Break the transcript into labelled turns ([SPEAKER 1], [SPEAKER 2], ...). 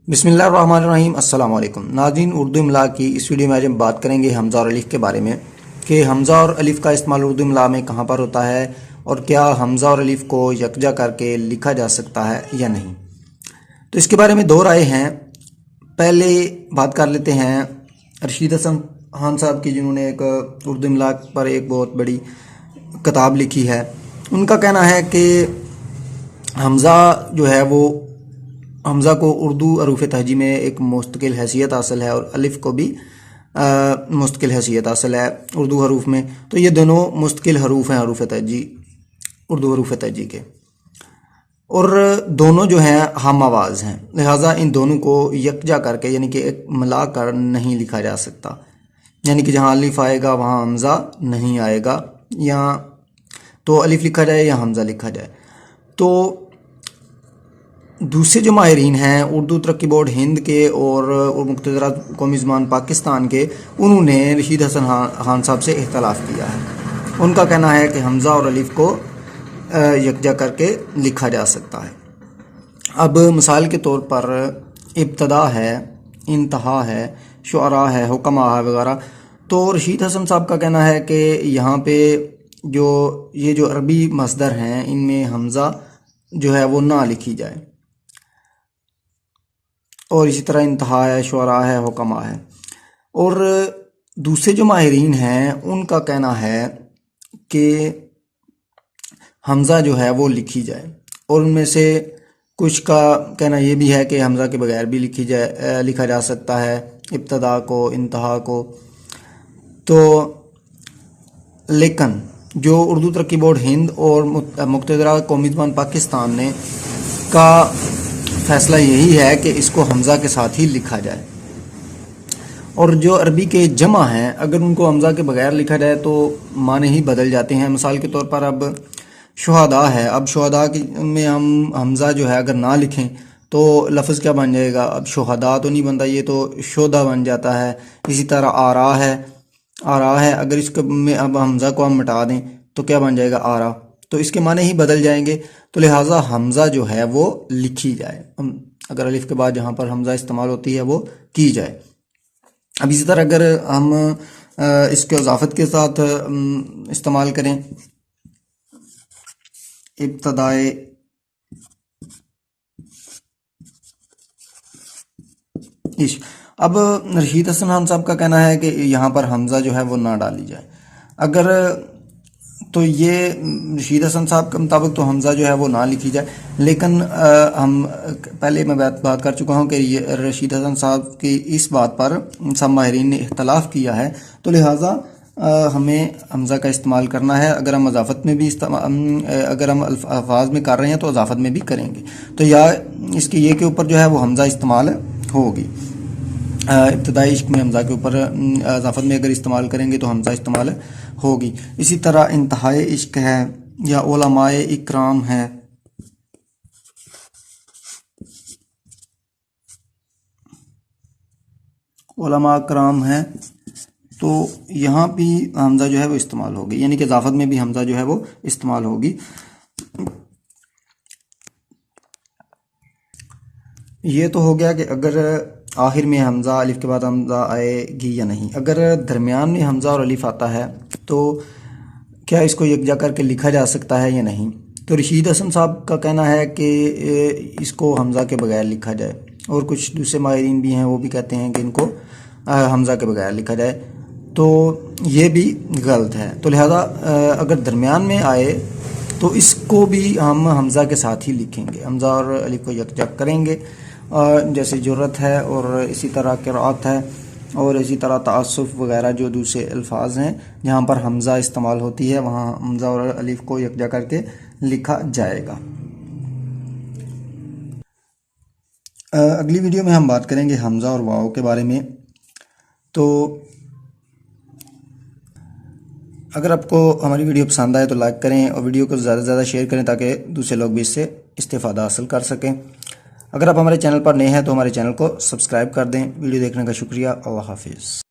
[SPEAKER 1] बिस्मिल्लाहिर्रहमानिर्रहीम अस्सलाम वालेकुम नाज़रीन। उर्दू इमला की इस वीडियो में आज हम बात करेंगे हमज़ा और अलिफ़ के बारे में कि हमज़ा और अलिफ़ का इस्तेमाल उर्दू इमला में कहाँ पर होता है और क्या हमज़ा और अलिफ़ को यकजा करके लिखा जा सकता है या नहीं। तो इसके बारे में दो राय हैं। पहले बात कर लेते हैं रशीद हसन खान साहब की, जिन्होंने एक उर्दू इमला पर एक बहुत बड़ी किताब लिखी है। उनका कहना है कि हमज़ा जो है वो हमज़ा को उर्दू अरूफ़ तहजी में एक मुस्तकिल हैसियत हासिल है और अलिफ़ को भी मुस्तकिल हैसियत हासिल है उर्दू हरूफ में। तो ये दोनों मुस्तकिल हरूफ हैं हरूफ़ तहजी, उर्दू हरूफ़ तहजी के, और दोनों जो हैं हम आवाज़ हैं। लिहाजा इन दोनों को यकजा करके यानी कि एक मिला कर नहीं लिखा जा सकता। यानी कि जहाँ अलिफ़ आएगा वहाँ हमज़ा नहीं आएगा, या तो अलिफ़ लिखा जाए या हमज़ा लिखा जाए। तो दूसरे जो माहिरीन हैं उर्दू तरक्की बोर्ड हिंद के और मुक़्तदरा कौमी ज़बान पाकिस्तान के, उन्होंने रशीद हसन खान साहब से इख्तलाफ किया है। उनका कहना है कि हमज़ा और अलिफ़ को यकजा करके लिखा जा सकता है। अब मिसाल के तौर पर इब्तदा है, इंतहा है, शुअरा है, हुक्मा है वगैरह। तो रशीद हसन साहब का कहना है कि यहाँ पे ये जो अरबी मसदर हैं इनमें हमज़ा जो है वो ना लिखी जाए, और इसी तरह इंतहा है, शुअरा है, हुक्मा है। और दूसरे जो माहिरीन हैं उनका कहना है कि हमज़ा जो है वो लिखी जाए, और उनमें से कुछ का कहना ये भी है कि हमज़ा के बगैर भी लिखा जा सकता है इब्तदा को, इंतहा को। तो लेकिन जो उर्दू तरक्की बोर्ड हिंद और मुक़्तदरा कौमी ज़बान पाकिस्तान ने का फ़ैसला यही है कि इसको हमज़ा के साथ ही लिखा जाए। और जो अरबी के जमा हैं अगर उनको हमज़ा के बगैर लिखा जाए तो माने ही बदल जाते हैं। मिसाल के तौर पर अब शुहदा है, अब शुहदा में हम हमज़ा जो है अगर ना लिखें तो लफ्ज़ क्या बन जाएगा? अब शुहदा तो नहीं बनता, ये तो शोदा बन जाता है। इसी तरह आरा है, अगर इसके में अब हमज़ा को हम मिटा दें तो क्या बन जाएगा? आरा। तो इसके माने ही बदल जाएंगे। तो लिहाजा हमज़ा जो है वो लिखी जाए, अगर अलिफ़ के बाद जहाँ पर हमज़ा इस्तेमाल होती है वो की जाए। अब इसी तरह अगर हम इसके इजाफत के साथ इस्तेमाल करें, इब्तदाए इश्क। अब रशीद हसन खान साहब का कहना है कि यहाँ पर हमज़ा जो है वो ना डाली जाए। अगर तो ये रशीद हसन साहब के मुताबिक तो हमज़ा जो है वो ना लिखी जाए। लेकिन हम पहले मैं बात कर चुका हूँ कि ये रशीद हसन साहब की इस बात पर सब माहिरीन ने इख्तलाफ किया है। तो लिहाजा हमें हमज़ा का इस्तेमाल करना है। अगर हम अज़ाफ़त में भी अगर हम अल्फाज में कर रहे हैं तो अज़ाफ़त में भी करेंगे, तो या इसके ये के ऊपर जो है वो हमज़ा इस्तेमाल होगी। इब्तदाई इश्क में हमज़ा के ऊपर अज़ाफ़त में अगर इस्तेमाल करेंगे तो हमज़ा इस्तेमाल होगी। इसी तरह इंतहाए इश्क है या उलमाए इकराम है, उलमा इकराम है, तो यहाँ भी हमज़ा जो है वो इस्तेमाल होगी, यानी कि इजाफत में भी हमज़ा जो है वो इस्तेमाल होगी। ये तो हो गया कि अगर आखिर में हमज़ा अलिफ़ के बाद हमज़ा आएगी या नहीं। अगर दरमियान में हमज़ा और अलिफ़ आता है तो क्या इसको यकजा करके लिखा जा सकता है या नहीं। तो रशीद हसन साहब का कहना है कि इसको हमज़ा के बगैर लिखा जाए, और कुछ दूसरे माहिरीन भी हैं वो भी कहते हैं कि इनको हमज़ा के बगैर लिखा जाए। तो ये भी गलत है। तो लिहाजा अगर दरमियान में आए तो इसको भी हम हमज़ा के साथ ही लिखेंगे, हमज़ा और अलिफ़ को यकजा करेंगे, जैसे जुर्रत है और इसी तरह क़िराअत है और इसी तरह तअस्सुफ़ वगैरह जो दूसरे अल्फाज हैं जहाँ पर हमज़ा इस्तेमाल होती है वहाँ हमज़ा और अलिफ़ को यकजा करके लिखा जाएगा। अगली वीडियो में हम बात करेंगे हमज़ा और वाव के बारे में। तो अगर आपको हमारी वीडियो पसंद आए तो लाइक करें और वीडियो को ज़्यादा से ज़्यादा शेयर करें ताकि दूसरे लोग भी इससे इस्तेफ़ादा हासिल कर सकें। अगर आप हमारे चैनल पर नए हैं तो हमारे चैनल को सब्सक्राइब कर दें। वीडियो देखने का शुक्रिया। अल्लाह हाफिज़।